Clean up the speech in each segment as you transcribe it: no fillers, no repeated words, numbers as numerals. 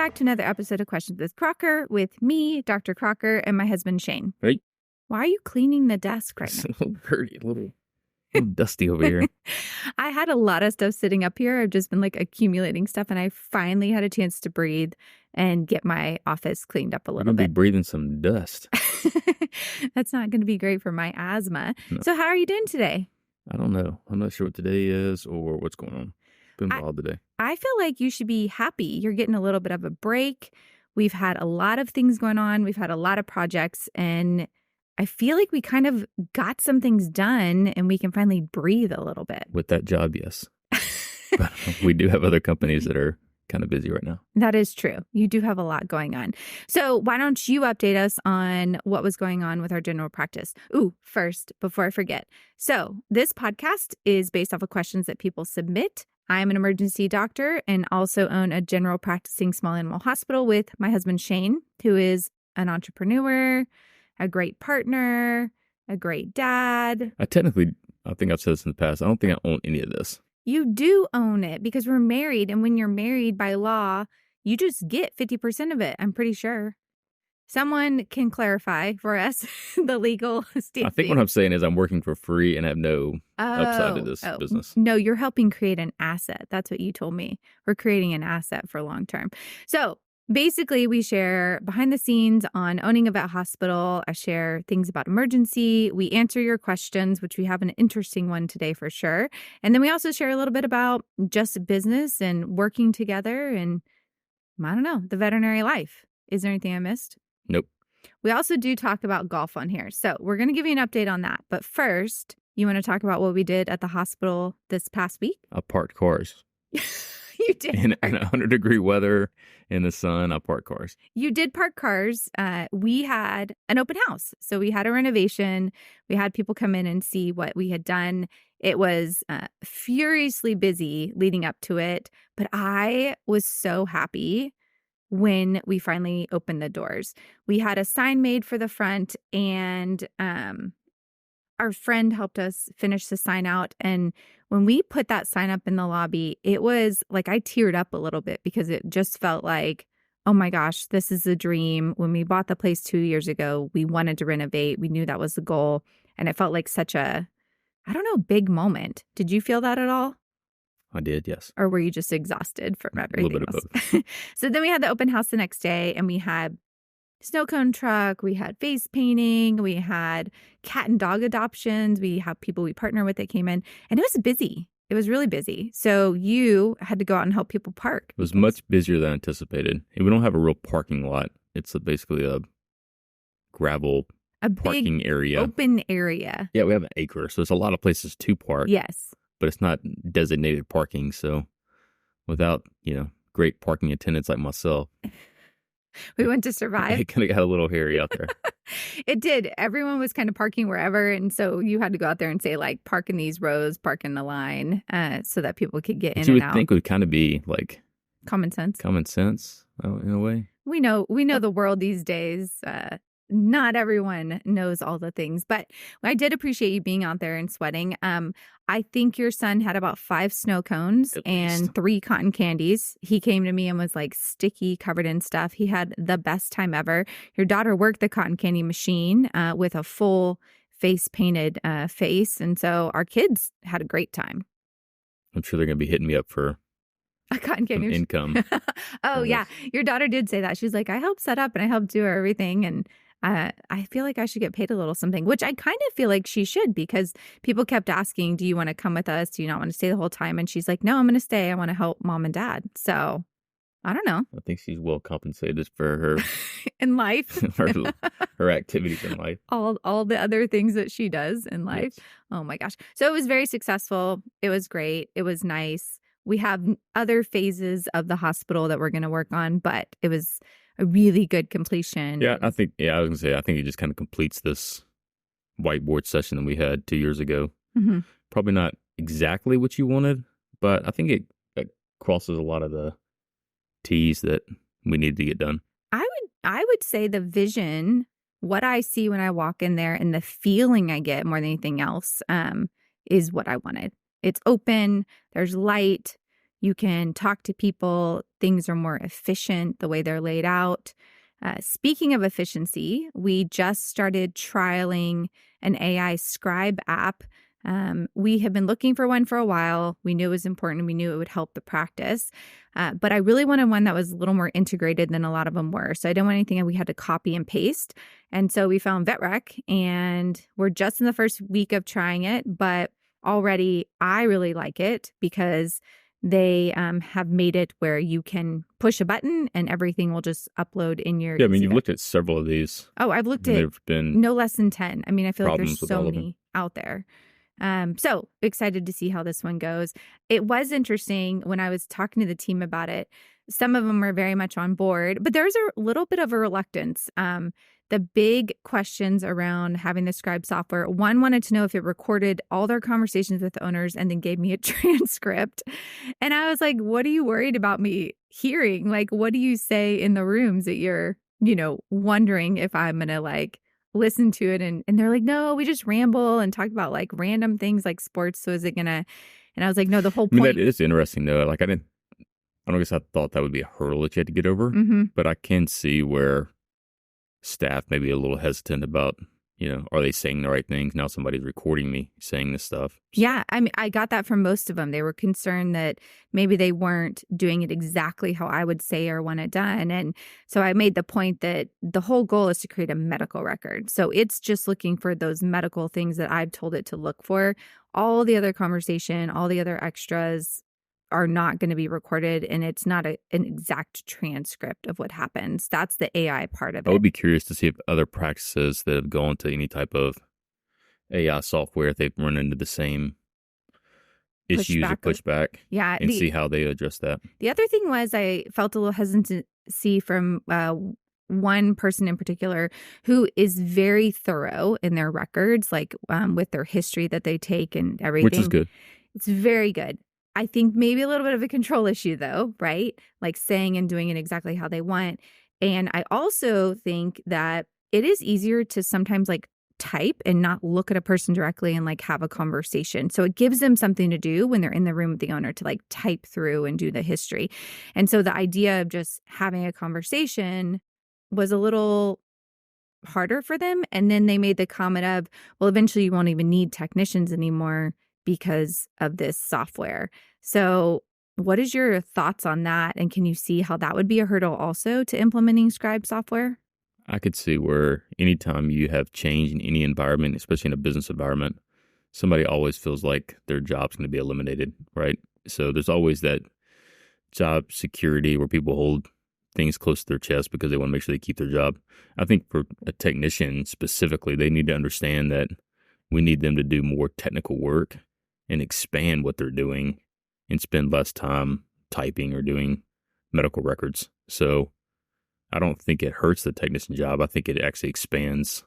back to another episode of Questions with Crocker with me, Dr. Crocker, and my husband, Shane. Hey. Why are you cleaning the desk right now? It's a little dirty, a little dusty over here. I had a lot of stuff sitting up here. I've just been accumulating stuff, and I finally had a chance to breathe and get my office cleaned up a little bit. Be breathing some dust. That's not going to be great for my asthma. No. So how are you doing today? I don't know. I'm not sure what today is or what's going on. Been wild today. I feel like you should be happy. You're getting a little bit of a break. We've had a lot of things going on. We've had a lot of projects, and I feel like we kind of got some things done and we can finally breathe a little bit. With that job, yes. But we do have other companies that are kind of busy right now. That is true. You do have a lot going on. So why don't you update us on what was going on with our general practice? Ooh, first, before I forget. So this podcast is based off of questions that people submit. I'm an emergency doctor and also own a general practicing small animal hospital with my husband, Shane, who is an entrepreneur, a great partner, a great dad. I think I've said this in the past. I don't think I own any of this. You do own it because we're married. And when you're married by law, you just get 50% of it, I'm pretty sure. Someone can clarify for us the legal standing. I think what I'm saying is I'm working for free and have no upside to this business. No, you're helping create an asset. That's what you told me. We're creating an asset for long term. So basically, we share behind the scenes on owning a vet hospital. I share things about emergency. We answer your questions, which we have an interesting one today for sure. And then we also share a little bit about just business and working together and, I don't know, the veterinary life. Is there anything I missed? Nope. We also do talk about golf on here. So we're going to give you an update on that. But first, you want to talk about what we did at the hospital this past week? I parked cars. You did. In 100-degree weather in the sun, I parked cars. You did park cars. We had an open house. So we had a renovation. We had people come in and see what we had done. It was furiously busy leading up to it. But I was so happy when we finally opened the doors. We had a sign made for the front, and our friend helped us finish the sign out. And when we put that sign up in the lobby, it was like I teared up a little bit because it just felt like, oh my gosh, this is a dream. When we bought the place 2 years ago, we wanted to renovate. We knew that was the goal. And it felt like such a, I don't know, big moment. Did you feel that at all? I did, yes. Or were you just exhausted from everything? A little bit else? of both. So then we had the open house the next day, and we had snow cone truck, we had face painting, we had cat and dog adoptions, we have people we partner with that came in, and it was busy. It was really busy. So you had to go out and help people park. It was much busier than anticipated. And we don't have a real parking lot. It's basically a gravel parking big area. Open area. Yeah, we have an acre, so there's a lot of places to park. Yes. But it's not designated parking, so without, great parking attendants like myself, we went to survive. It kind of got a little hairy out there. It did. Everyone was kind of parking wherever, and so you had to go out there and say, park in these rows, park in the line, so that people could get in and out. You would think it would kind of be common sense. Common sense, in a way. We know the world these days. Not everyone knows all the things, but I did appreciate you being out there and sweating. I think your son had about 5 snow cones and 3 cotton candies. He came to me and was sticky, covered in stuff. He had the best time ever. Your daughter worked the cotton candy machine with a full face painted face. And so our kids had a great time. I'm sure they're going to be hitting me up for a cotton candy income. Oh, yeah. Your daughter did say that. She's like, I helped set up and I helped do everything. And I feel like I should get paid a little something, which I kind of feel like she should, because people kept asking, do you want to come with us? Do you not want to stay the whole time? And she's like, no, I'm going to stay. I want to help mom and dad. So I don't know. I think she's well compensated for her in life, her activities in life, all the other things that she does in life. Yes. Oh my gosh. So it was very successful. It was great. It was nice. We have other phases of the hospital that we're going to work on, but it was a really good completion. Yeah, I was going to say, I think it just kind of completes this whiteboard session that we had 2 years ago. Mm-hmm. Probably not exactly what you wanted, but I think it crosses a lot of the T's that we needed to get done. I would say the vision, what I see when I walk in there and the feeling I get more than anything else, is what I wanted. It's open, there's light. You can talk to people. Things are more efficient the way they're laid out. Speaking of efficiency, we just started trialing an AI Scribe app. We have been looking for one for a while. We knew it was important. We knew it would help the practice. But I really wanted one that was a little more integrated than a lot of them were. So I didn't want anything we had to copy and paste. And so we found VetRec, and we're just in the first week of trying it. But already I really like it because they have made it where you can push a button and everything will just upload in your... Yeah, I mean, you've looked at several of these. Oh, I've looked at no less than 10. I mean, I feel like there's so many out there. So excited to see how this one goes. It was interesting when I was talking to the team about it. Some of them were very much on board, but there's a little bit of a reluctance. The big questions around having the Scribe software, one wanted to know if it recorded all their conversations with owners and then gave me a transcript. And I was like, what are you worried about me hearing? Like, what do you say in the rooms that you're, wondering if I'm going to listen to it? And they're like, no, we just ramble and talk about random things like sports. So is it going to, and I was like, no, the whole point. I mean, that is interesting though. I don't guess I thought that would be a hurdle that you had to get over, but I can see where staff may be a little hesitant about, are they saying the right things? Now somebody's recording me saying this stuff. Yeah, I mean, I got that from most of them. They were concerned that maybe they weren't doing it exactly how I would say or want it done. And so I made the point that the whole goal is to create a medical record. So it's just looking for those medical things that I've told it to look for. All the other conversation, all the other extras are not going to be recorded, and it's not an exact transcript of what happens. That's the AI part of it. I would be curious to see if other practices that have gone to any type of AI software, if they've run into the same issues or pushback, and see how they address that. The other thing was I felt a little hesitancy from one person in particular who is very thorough in their records, with their history that they take and everything. Which is good. It's very good. I think maybe a little bit of a control issue though, right? Like saying and doing it exactly how they want. And I also think that it is easier to sometimes type and not look at a person directly and have a conversation. So it gives them something to do when they're in the room with the owner to type through and do the history. And so the idea of just having a conversation was a little harder for them. And then they made the comment of, well, eventually you won't even need technicians anymore because of this software. So what is your thoughts on that? And can you see how that would be a hurdle also to implementing Scribe software? I could see where anytime you have change in any environment, especially in a business environment, somebody always feels like their job's going to be eliminated, right? So there's always that job security where people hold things close to their chest because they want to make sure they keep their job. I think for a technician specifically, they need to understand that we need them to do more technical work and expand what they're doing and spend less time typing or doing medical records. So I don't think it hurts the technician job. I think it actually expands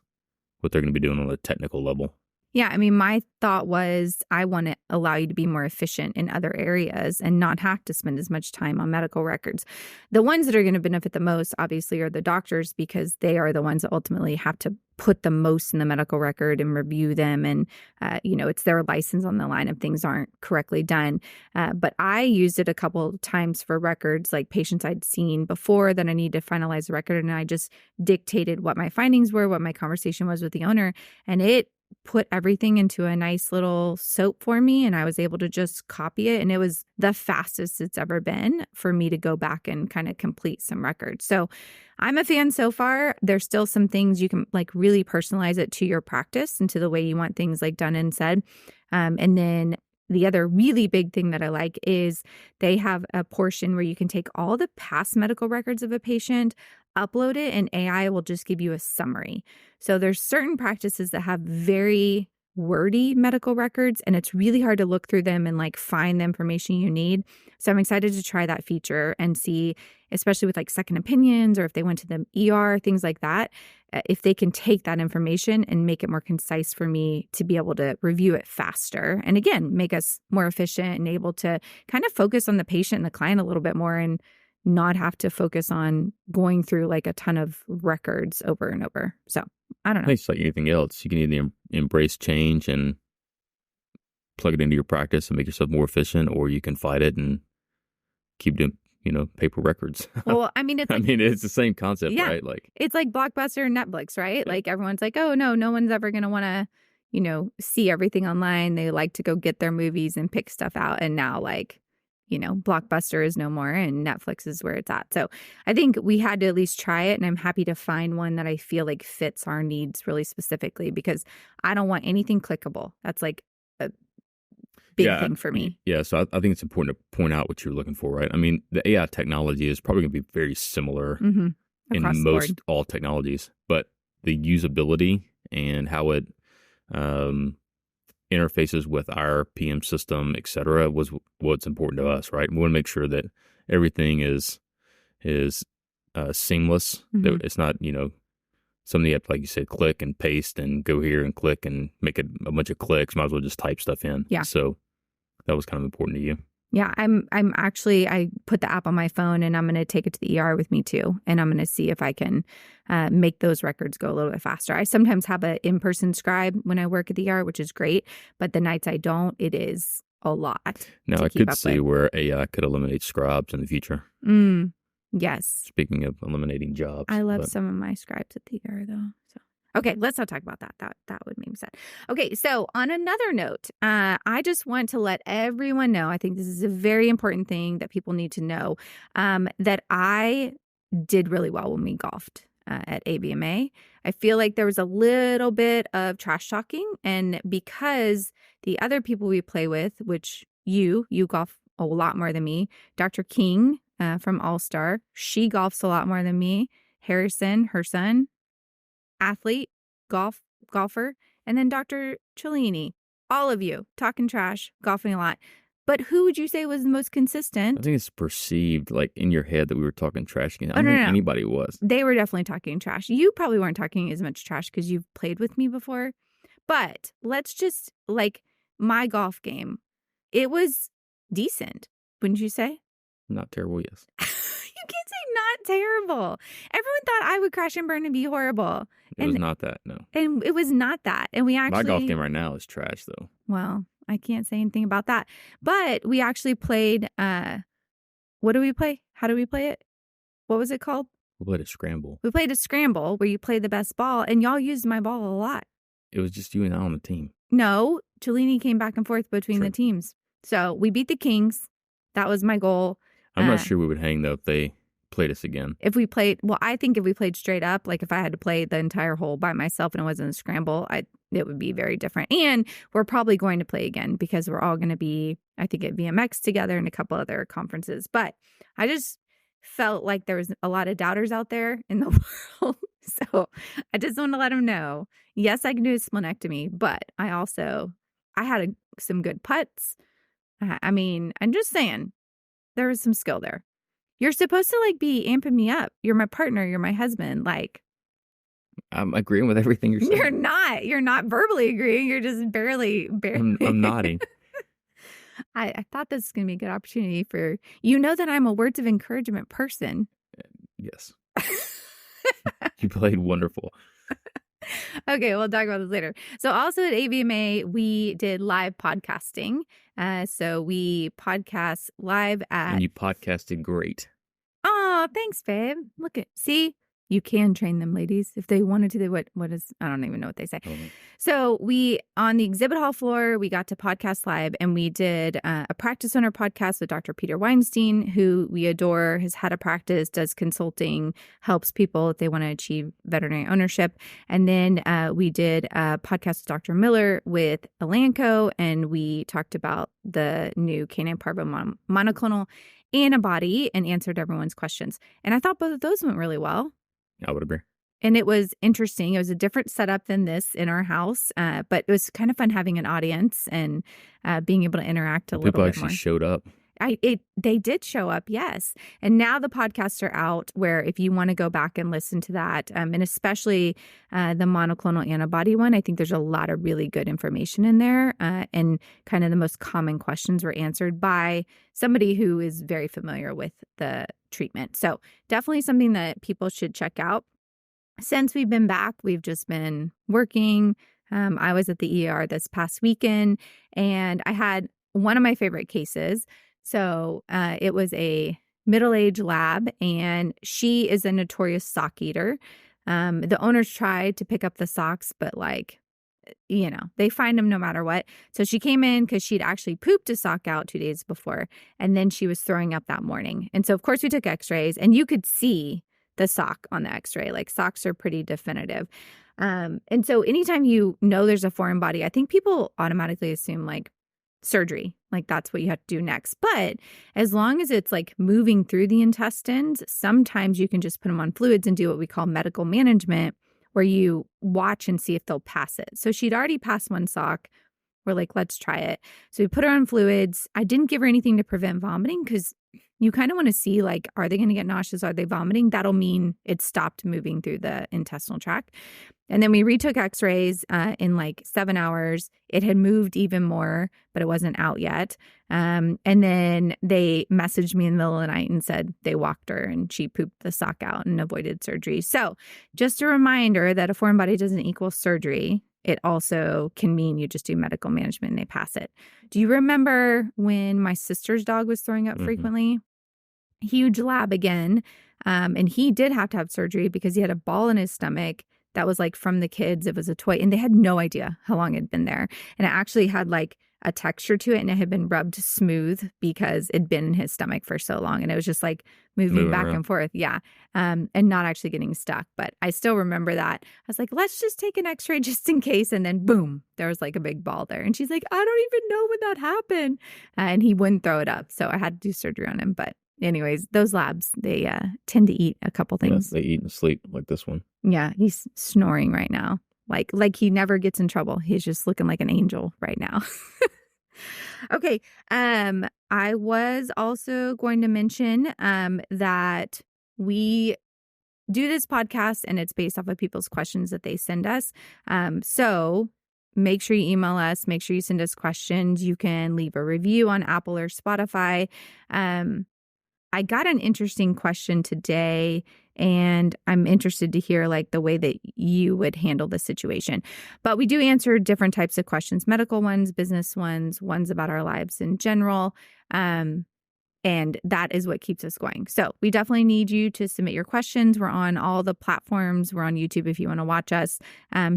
what they're going to be doing on a technical level. Yeah, I mean, my thought was I want to allow you to be more efficient in other areas and not have to spend as much time on medical records. The ones that are going to benefit the most, obviously, are the doctors because they are the ones that ultimately have to put the most in the medical record and review them. And, it's their license on the line if things aren't correctly done. But I used it a couple of times for records, like patients I'd seen before that I need to finalize the record. And I just dictated what my findings were, what my conversation was with the owner. And it put everything into a nice little soap for me, and I was able to just copy it, and it was the fastest it's ever been for me to go back and kind of complete some records. So I'm a fan so far. There's still some things you can really personalize it to your practice and to the way you want things done and said. And then the other really big thing that I like is they have a portion where you can take all the past medical records of a patient, upload it, and AI will just give you a summary. So there's certain practices that have very wordy medical records, and it's really hard to look through them and find the information you need. So I'm excited to try that feature and see, especially with second opinions or if they went to the ER, things like that, if they can take that information and make it more concise for me to be able to review it faster. And again, make us more efficient and able to kind of focus on the patient and the client a little bit more and not have to focus on going through a ton of records over and over. So I don't know. It's like anything else. You can either embrace change and plug it into your practice and make yourself more efficient, or you can fight it and keep doing, paper records. Well, I mean, it's like, it's the same concept, yeah, right? Like, it's like Blockbuster and Netflix, right? yeah. Like everyone's like, oh no one's ever going to want to, see everything online. They like to go get their movies and pick stuff out. And now like, Blockbuster is no more and Netflix is where it's at. So I think we had to at least try it. And I'm happy to find one that I feel like fits our needs really specifically, because I don't want anything clickable. That's like a big thing for me. Yeah. So I think it's important to point out what you're looking for, right? I mean, the AI technology is probably going to be very similar in most all technologies, but the usability and how it interfaces with our PM system, et cetera, was what's important to us, right? We want to make sure that everything is seamless. That it's not, something you have to, like you said, click and paste and go here and click and make it a bunch of clicks. Might as well just type stuff in. Yeah. So that was kind of important to you. Yeah, I'm actually, I put the app on my phone and I'm going to take it to the ER with me too. And I'm going to see if I can make those records go a little bit faster. I sometimes have an in-person scribe when I work at the ER, which is great. But the nights I don't, it is a lot. Now, I could see where AI could eliminate scribes in the future. Yes. Speaking of eliminating jobs. I love some of my scribes at the ER though. So. Okay, let's not talk about that. That would make me sad. Okay, so on another note, I just want to let everyone know, I think this is a very important thing that people need to know, that I did really well when we golfed at AVMA. I feel like there was a little bit of trash talking, and because the other people we play with, which you golf a lot more than me, Dr. King from All Star, she golfs a lot more than me, Harrison, her son, athlete, golfer, and then Dr. Cellini. All of you talking trash, golfing a lot. But who would you say was the most consistent? I think it's perceived like in your head that we were talking trash. I don't think anybody was. They were definitely talking trash. You probably weren't talking as much trash because you've played with me before. But let's just, like, my golf game, it was decent, wouldn't you say? Not terrible, yes. You can't say not terrible. Everyone thought I would crash and burn and be horrible. It was not that, no. And it was not that. And we actually... My golf game right now is trash, though. Well, I can't say anything about that. But we actually played... what do we play? How do we play it? What was it called? We played a scramble. We played a scramble where you play the best ball, and y'all used my ball a lot. It was just you and I on the team. No, Cellini came back and forth between the teams. So we beat the Kings. That was my goal. I'm not sure we would hang, though, if they played us again. If we played, well, I think if we played straight up, like if I had to play the entire hole by myself and it wasn't a scramble, it would be very different. And we're probably going to play again because we're all going to be, I think, at VMX together and a couple other conferences. But I just felt like there was a lot of doubters out there in the world. So I just want to let them know, yes, I can do a splenectomy, but I had some good putts. I mean, I'm just saying, there was some skill there. You're supposed to like be amping me up. You're my partner. You're my husband. Like, I'm agreeing with everything you're saying. You're not. You're not verbally agreeing. You're just barely. I'm nodding. I thought this was going to be a good opportunity for, that I'm a words of encouragement person. Yes. You played wonderful. Okay, we'll talk about this later. So also at AVMA, we did live podcasting. So we podcast live at... And you podcasted great. Oh, thanks, babe. See? You can train them, ladies, if they wanted to. I don't even know what they say. So we, on the exhibit hall floor, we got to podcast live, and we did a practice owner podcast with Dr. Peter Weinstein, who we adore, has had a practice, does consulting, helps people if they want to achieve veterinary ownership. And then we did a podcast with Dr. Miller with Elanco, and we talked about the new canine parvo monoclonal antibody and answered everyone's questions. And I thought both of those went really well. I would agree. And it was interesting. It was a different setup than this in our house, but it was kind of fun having an audience and being able to interact a little bit more. People actually showed up. They did show up, yes. And now the podcasts are out where if you want to go back and listen to that, and especially the monoclonal antibody one, I think there's a lot of really good information in there. And kind of the most common questions were answered by somebody who is very familiar with the treatment. So definitely something that people should check out. Since we've been back, we've just been working. I was at the ER this past weekend, and I had one of my favorite cases. So it was a middle-aged lab, and she is a notorious sock eater. The owners tried to pick up the socks, but they find them no matter what. So she came in because she'd actually pooped a sock out 2 days before, and then she was throwing up that morning. And so, of course, we took x-rays, and you could see the sock on the x-ray. Like, socks are pretty definitive. And so anytime there's a foreign body, I think people automatically assume surgery, that's what you have to do next. But as long as it's moving through the intestines, sometimes you can just put them on fluids and do what we call medical management, where you watch and see if they'll pass it. So she'd already passed one sock. We're let's try it. So we put her on fluids. I didn't give her anything to prevent vomiting because you kind of want to see, are they going to get nauseous? Are they vomiting? That'll mean it stopped moving through the intestinal tract. And then we retook x-rays in 7 hours. It had moved even more, but it wasn't out yet. And then they messaged me in the middle of the night and said they walked her and she pooped the sock out and avoided surgery. So just a reminder that a foreign body doesn't equal surgery. It also can mean you just do medical management and they pass it. Do you remember when my sister's dog was throwing up frequently? Huge lab again. And he did have to have surgery because he had a ball in his stomach that was from the kids. It was a toy, and they had no idea how long it had been there. And it actually had a texture to it, and it had been rubbed smooth because it'd been in his stomach for so long. And it was just moving back and forth. Yeah. And not actually getting stuck. But I still remember that. I was let's just take an x-ray just in case. And then boom, there was a big ball there. And she's I don't even know when that happened. And he wouldn't throw it up. So I had to do surgery on him. But anyways, those labs, they tend to eat a couple things. Yeah, they eat and sleep like this one. Yeah, he's snoring right now. Like he never gets in trouble. He's just looking like an angel right now. Okay. I was also going to mention that we do this podcast and it's based off of people's questions that they send us. So make sure you email us. Make sure you send us questions. You can leave a review on Apple or Spotify. I got an interesting question today, and I'm interested to hear the way that you would handle the situation. But we do answer different types of questions, medical ones, business ones about our lives in general. And that is what keeps us going. So we definitely need you to submit your questions. We're on all the platforms. We're on YouTube if you want to watch us.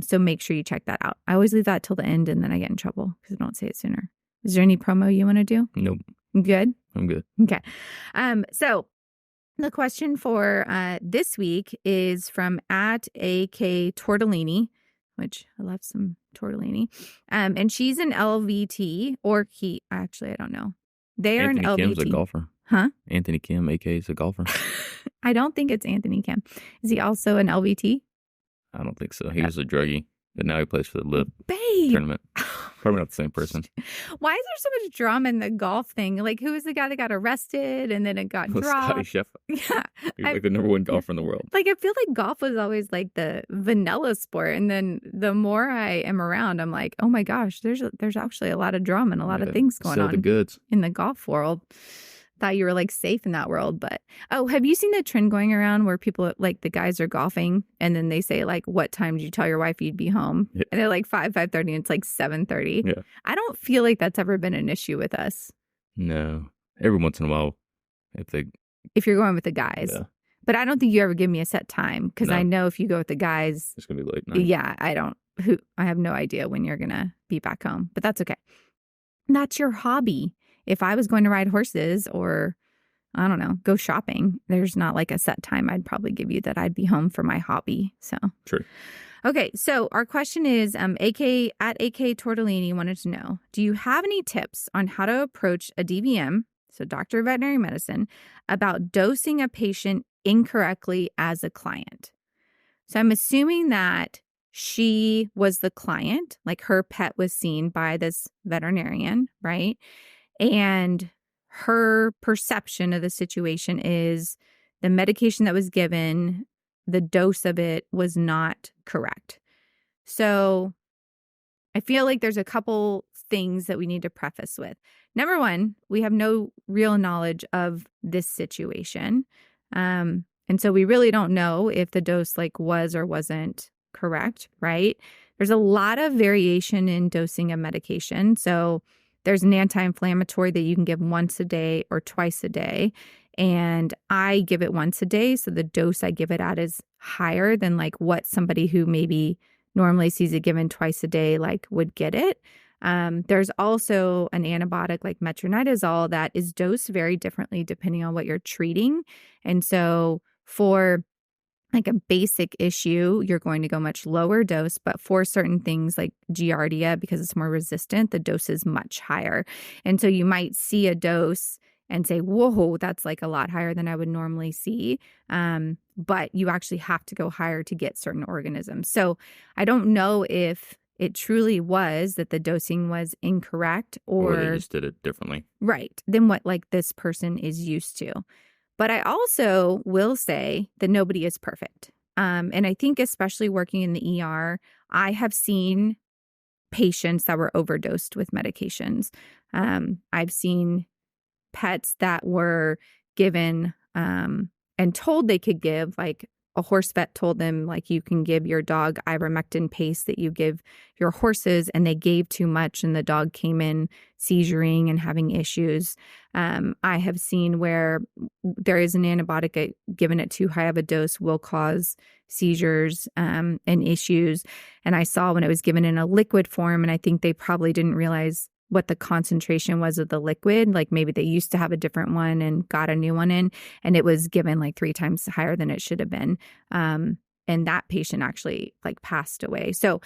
So make sure you check that out. I always leave that till the end, and then I get in trouble because I don't say it sooner. Is there any promo you want to do? Nope. Good? I'm good. Okay. So the question for this week is from At AK Tortellini, which I love some tortellini. And she's an LVT, or he, actually, I don't know. They are Anthony an LVT. Kim's a golfer. Huh? Anthony Kim, AK, is a golfer. I don't think it's Anthony Kim. Is he also an LVT? I don't think so. He was a druggie, but now he plays for the LIV Babe. tournament. Probably not the same person. Why is there so much drama in the golf thing? Who was the guy that got arrested and then it got dropped? Scotty Scheffler. Yeah. He's the number one golfer in the world. I feel like golf was always the vanilla sport. And then the more I am around, I'm oh my gosh, there's actually a lot of drama and a lot of things going on the goods in the golf world. Thought you were safe in that world. But have you seen the trend going around where people the guys are golfing and then they say what time did you tell your wife you'd be home? Yeah. And they're 5:30 and it's 7:30. Yeah. I don't feel like that's ever been an issue with us. No. Every once in a while, if you're going with the guys. Yeah. But I don't think you ever give me a set time because I know if you go with the guys, it's gonna be late night. Yeah, I have no idea when you're gonna be back home. But that's okay. That's your hobby. If I was going to ride horses or, I don't know, go shopping, there's not a set time I'd probably give you that I'd be home for my hobby. So true. Okay, so our question is, At AK Tortellini wanted to know, do you have any tips on how to approach a DVM, so doctor of veterinary medicine, about dosing a patient incorrectly as a client? So I'm assuming that she was the client, her pet was seen by this veterinarian, right? And her perception of the situation is the medication that was given, the dose of it was not correct. So I feel like there's a couple things that we need to preface with. Number one, we have no real knowledge of this situation. And so we really don't know if the dose was or wasn't correct, right? There's a lot of variation in dosing of medication. So there's an anti-inflammatory that you can give once a day or twice a day. And I give it once a day. So the dose I give it at is higher than like what somebody who maybe normally sees it given twice a day like would get it. There's also an antibiotic like metronidazole that is dosed very differently depending on what you're treating. And so for like a basic issue, you're going to go much lower dose, but for certain things like Giardia, because it's more resistant, the dose is much higher. And so you might see a dose and say, whoa, that's like a lot higher than I would normally see. But you actually have to go higher to get certain organisms. So I don't know if it truly was that the dosing was incorrect or they just did it differently. Right. Than what like this person is used to. But I also will say that nobody is perfect. And I think especially working in the ER, I have seen patients that were overdosed with medications. I've seen pets that were given and told they could give, like a horse vet told them, like, you can give your dog ivermectin paste that you give your horses, and they gave too much and the dog came in seizuring and having issues. I have seen where there is an antibiotic given at too high of a dose will cause seizures and issues. And I saw when it was given in a liquid form, and I think they probably didn't realize what the concentration was of the liquid. Like maybe they used to have a different one and got a new one in, and it was given like 3 times higher than it should have been. And that patient actually like passed away. So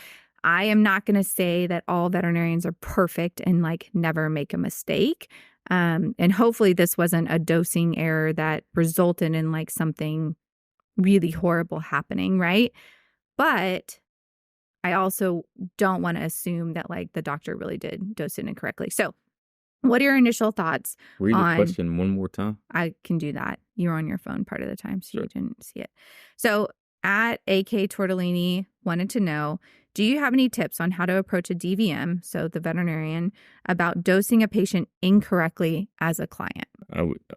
I am not going to say that all veterinarians are perfect and like never make a mistake. And hopefully this wasn't a dosing error that resulted in like something really horrible happening, right? But I also don't want to assume that like the doctor really did dose it incorrectly. So what are your initial thoughts? Read the question one more time. I can do that. You're on your phone part of the time, so You didn't see it. So at AK Tortellini wanted to know, do you have any tips on how to approach a DVM, so the veterinarian, about dosing a patient incorrectly as a client?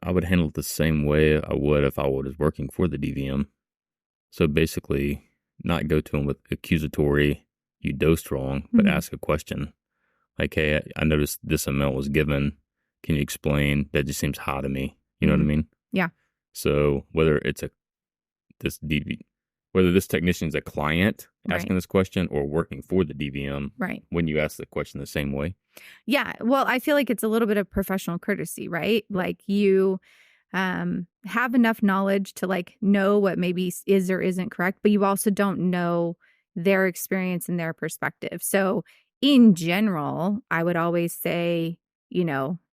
I would handle it the same way I would if I was working for the DVM. So basically, not go to them with accusatory, you dosed wrong, but ask a question. Like, hey, I noticed this amount was given. Can you explain? That just seems high to me. You know what I mean? Yeah. So whether it's whether this technician is a client asking this question or working for the DVM, right? When you ask the question the same way. Yeah. Well, I feel like it's a little bit of professional courtesy, right? Like you have enough knowledge to like know what maybe is or isn't correct, but you also don't know their experience and their perspective. So in general, I would always say,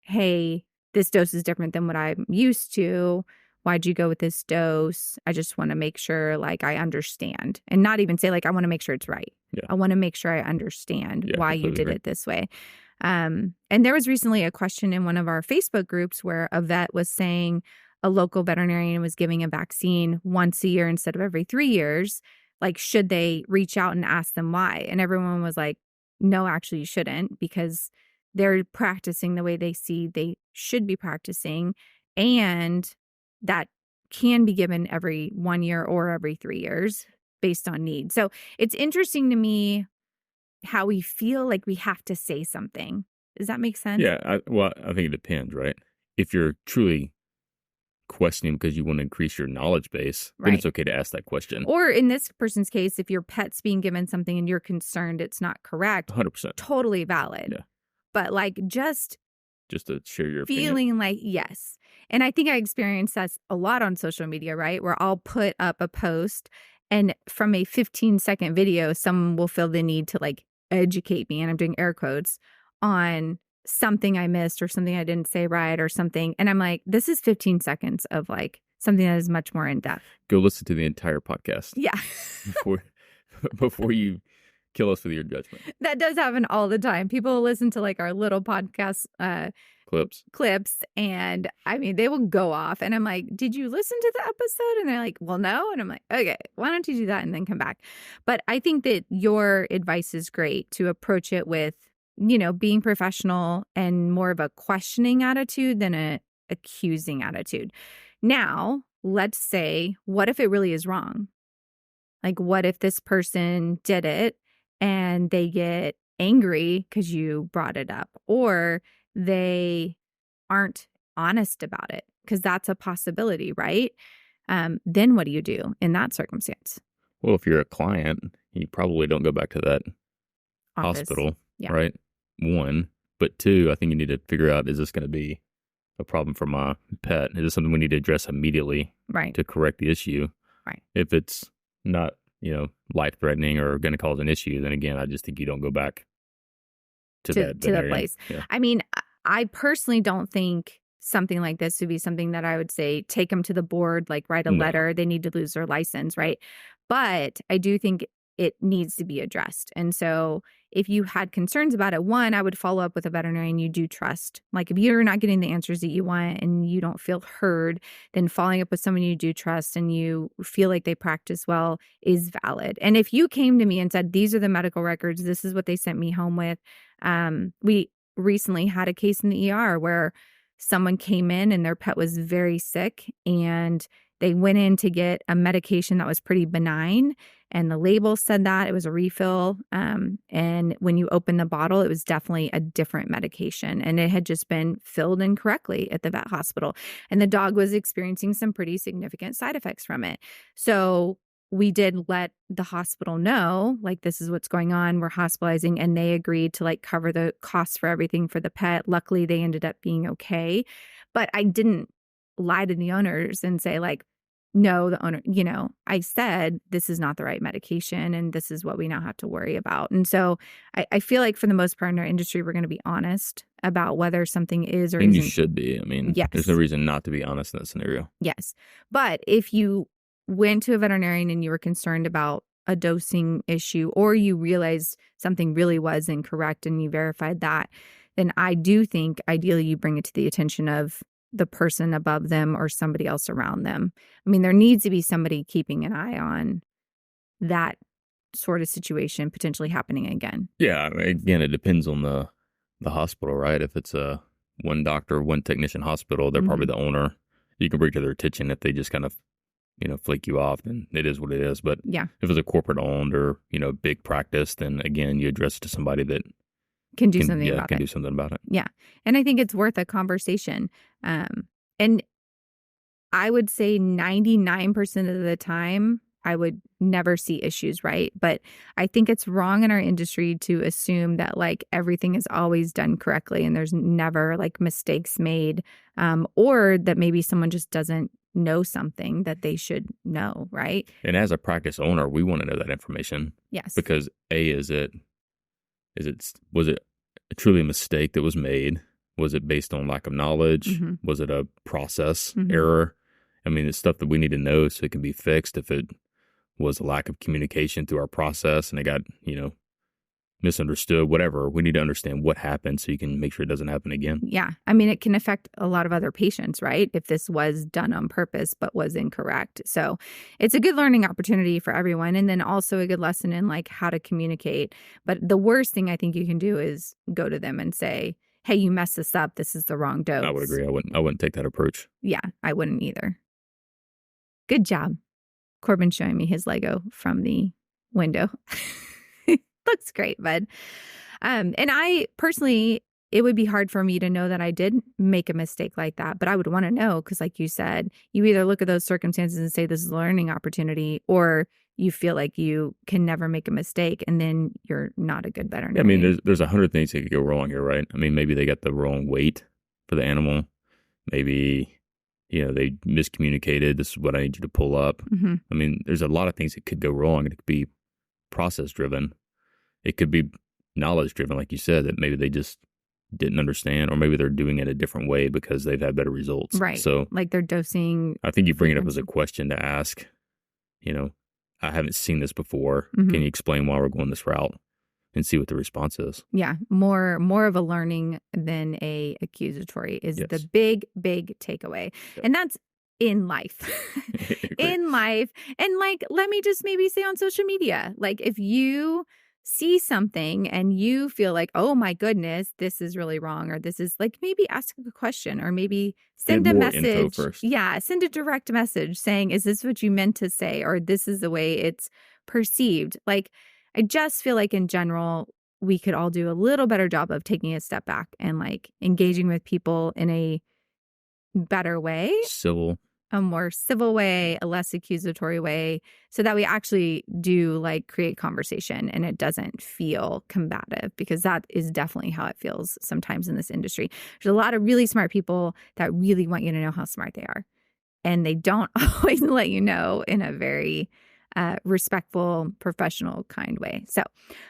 hey, this dose is different than what I'm used to. Why'd you go with this dose? I just want to make sure like I understand, and not even say like I want to make sure it's right. Yeah. I want to make sure I understand why you did it this way. And there was recently a question in one of our Facebook groups where a vet was saying a local veterinarian was giving a vaccine once a year instead of every 3 years. Like, should they reach out and ask them why? And everyone was like, no, actually you shouldn't, because they're practicing the way they see they should be practicing. And that can be given every 1 year or every 3 years based on need. So it's interesting to me how we feel like we have to say something. Does that make sense? Yeah. I think it depends, right? If you're truly questioning because you want to increase your knowledge base, then it's okay to ask that question. Or in this person's case, if your pet's being given something and you're concerned it's not correct, 100%. Totally valid. Yeah. But like just to share your feeling opinion. like, yes. And I think I experienced that a lot on social media, right? Where I'll put up a post and from a 15-second video, someone will feel the need to like educate me, and I'm doing air quotes, on something I missed or something I didn't say right or something. And I'm like, this is 15 seconds of like something that is much more in depth. Go listen to the entire podcast. Yeah. before you kill us with your judgment. That does happen all the time. People listen to like our little podcast clips, and I mean, they will go off and I'm like, did you listen to the episode? And they're like, well, no. And I'm like, okay, why don't you do that and then come back? But I think that your advice is great to approach it with, being professional and more of a questioning attitude than a accusing attitude. Now, let's say, what if it really is wrong? Like, what if this person did it and they get angry because you brought it up, or they aren't honest about it, because that's a possibility, right? Then what do you do in that circumstance? Well, if you're a client, you probably don't go back to that Office. hospital, Yeah. right? One. But two, I think you need to figure out, is this going to be a problem for my pet? Is this something we need to address immediately Right. to correct the issue? Right. If it's not, life-threatening or going to cause an issue, then again, I just think you don't go back to that the veterinarian. place. Yeah. I mean, I personally don't think something like this would be something that I would say take them to the board, like write a No. letter. They need to lose their license, right? But I do think it needs to be addressed. And so if you had concerns about it, one, I would follow up with a veterinarian you do trust. Like if you're not getting the answers that you want and you don't feel heard, then following up with someone you do trust and you feel like they practice well is valid. And if you came to me and said, these are the medical records, this is what they sent me home with. We recently had a case in the ER where someone came in and their pet was very sick, and they went in to get a medication that was pretty benign, and the label said that it was a refill. And when you open the bottle, it was definitely a different medication, and it had just been filled incorrectly at the vet hospital. And the dog was experiencing some pretty significant side effects from it. So we did let the hospital know, like, this is what's going on. We're hospitalizing, and they agreed to like cover the costs for everything for the pet. Luckily, they ended up being okay. But I didn't lie to the owners and say like, no, the owner, I said, this is not the right medication and this is what we now have to worry about. And so I feel like for the most part in our industry, we're going to be honest about whether something is or And isn't. you should be. I mean, Yes. There's no reason not to be honest in that scenario. Yes. But if you went to a veterinarian and you were concerned about a dosing issue, or you realized something really was incorrect and you verified that, then I do think ideally you bring it to the attention of the person above them or somebody else around them. I mean, there needs to be somebody keeping an eye on that sort of situation potentially happening again. Yeah. Again, it depends on the hospital, right? If it's a one doctor, one technician hospital, they're probably the owner. You can bring to their attention if they just kind of, flake you off, then it is what it is. But yeah, if it's a corporate owned or, big practice, then again, you address it to somebody that can do something about can it. do something about it. Yeah. And I think it's worth a conversation. And I would say 99% of the time, I would never see issues, right? But I think it's wrong in our industry to assume that like everything is always done correctly and there's never like mistakes made, or that maybe someone just doesn't know something that they should know, right? And as a practice owner, we want to know that information. Yes. Because was it truly a mistake that was made? Was it based on lack of knowledge? Was it a process error? I mean, it's stuff that we need to know so it can be fixed. If it was a lack of communication through our process and it got, misunderstood, whatever, we need to understand what happened so you can make sure it doesn't happen again. Yeah. I mean, it can affect a lot of other patients, right? If this was done on purpose but was incorrect. So it's a good learning opportunity for everyone. And then also a good lesson in like how to communicate. But the worst thing I think you can do is go to them and say, hey, you messed this up. This is the wrong dose. I would agree. I wouldn't take that approach. Yeah, I wouldn't either. Good job. Corbin's showing me his Lego from the window. Looks great, bud. And I personally, it would be hard for me to know that I did make a mistake like that, but I would want to know because like you said, you either look at those circumstances and say this is a learning opportunity, or you feel like you can never make a mistake and then you're not a good veterinarian. I mean, there's 100 things that could go wrong here, right? I mean, maybe they got the wrong weight for the animal. Maybe, they miscommunicated. This is what I need you to pull up. I mean, there's a lot of things that could go wrong. It could be process driven. It could be knowledge driven, like you said, that maybe they just didn't understand, or maybe they're doing it a different way because they've had better results. Right. So like they're dosing. I think you bring it up as a question to ask, I haven't seen this before. Can you explain why we're going this route? And see what the response is. Yeah. More of a learning than a accusatory is the big takeaway. Yep. And that's in life. In life. And like, let me just maybe say on social media, like if you see something and you feel like, oh my goodness, this is really wrong, or this is like, maybe ask a question, or maybe send a message. Yeah, send a direct message saying, is this what you meant to say? Or this is the way it's perceived. Like, I just feel like in general, we could all do a little better job of taking a step back and like engaging with people in a better way, a more civil way, a less accusatory way, so that we actually do like create conversation and it doesn't feel combative, because that is definitely how it feels sometimes in this industry. There's a lot of really smart people that really want you to know how smart they are, and they don't always let you know in a very respectful, professional, kind way. So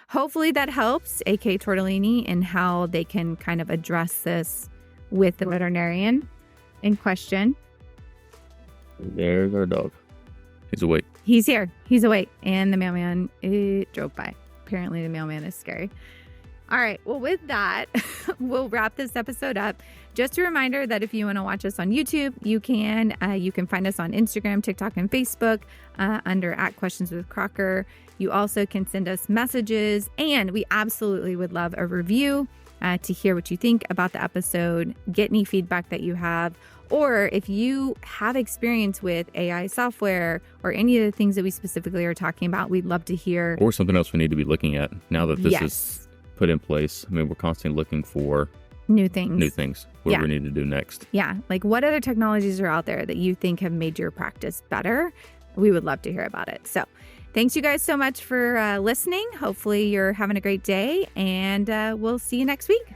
hopefully that helps AK Tortellini in how they can kind of address this with the veterinarian in question. There's our dog. He's awake. He's here. He's awake. And the mailman drove by. Apparently the mailman is scary. All right. Well, with that, we'll wrap this episode up. Just a reminder that if you want to watch us on YouTube, you can. You can find us on Instagram, TikTok, and Facebook under at Questions with Crocker. You also can send us messages, and we absolutely would love a review to hear what you think about the episode, get any feedback that you have, or if you have experience with AI software or any of the things that we specifically are talking about, we'd love to hear. Or something else we need to be looking at now that this is put in place. I mean, we're constantly looking for new things. What we need to do next. Yeah. Like what other technologies are out there that you think have made your practice better? We would love to hear about it. So thanks you guys so much for listening. Hopefully you're having a great day, and we'll see you next week.